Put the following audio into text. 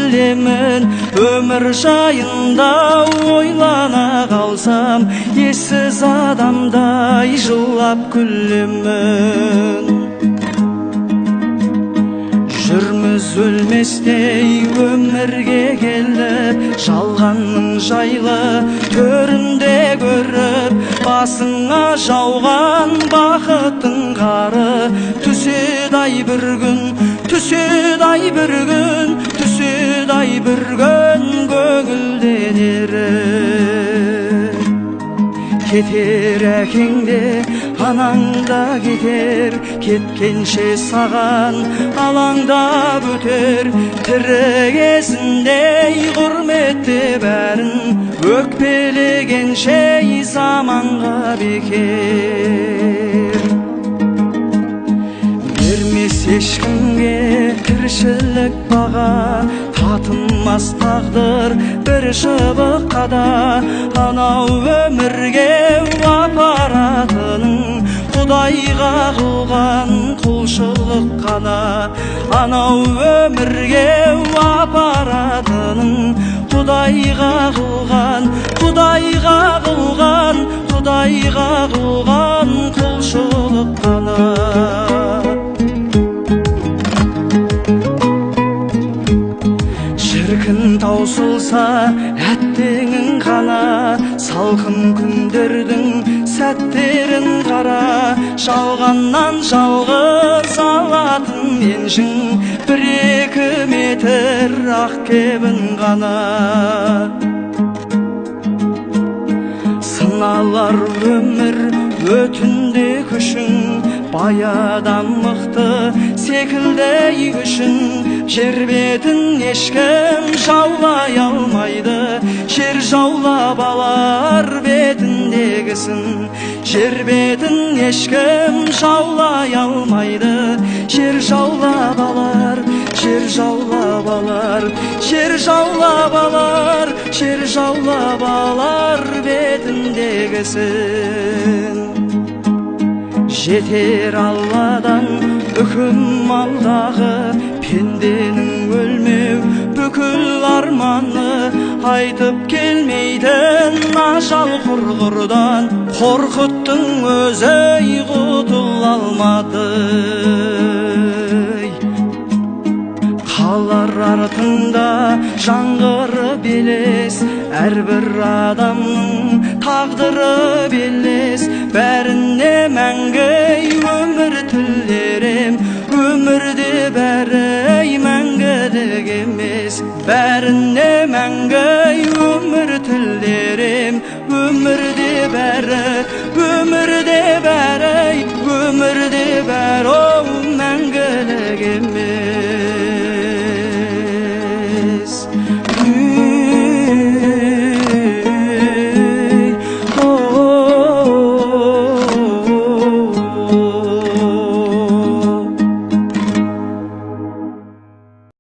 келемін, өмір жайында ойлана қалсам, ессіз адамдай жылап күлемін. Жүрміз өлместей өмірге келіп, жалғанның жайлы төрінде көріп, басыңа жауған бақыттың қары, түседі-ай бір күн, түседі-ай бір күн, түседі-ай бір күн көгілденері. Кетер әкең де, анаң да кетер, кеткенше саған алаңдап өтер. Тірі кезіндей құрметте бәрін, өкпелегенше заманға бекер. Бермес ешкімге тіршілік баға, татынмас тағдыр бір шыбыққа да. Анау өмірге апаратының Құдайға қылған құлшылық қана. Анау өмірге апаратының Құдайға қылған, Құдайға қылған, Құдайға қылған құлшылық қана. Шіркін таусылса әттеңің қана, салқын күндердің сәттерін қара. Жалғаннан жалғыз алатын меншің, бір-екі метр ақ кебін ғана. Сыналар өмір өтінде күшің, баядан мықты секілді күшің. Жер бетін ешкім жаулай алмайды, жер жаулап алар бетіндегісін. Жер бетін ешкім жаулай алмайды, жер жаулап алар, жер жаулап алар, жер жаулап алар, жер жаулап алар бетіндегісін. Жетер Алладан үкім алдағы, пенденің өлмеу бүкіл арманы. Айтып келмейтін ажал құрғырдан, қорқыттың өзі құтыла алмады. Қалар артында жаңғыры белес, әрбір адамның тағдыры белес. Бәріне мәңгі өмір тілерем, өмірде бәрі мәңгілік емес. Бәріне мәңгі өмір тілерем, өмірде бәрі, өмірде бәрі, өмірде бәрі мәңгілік емес.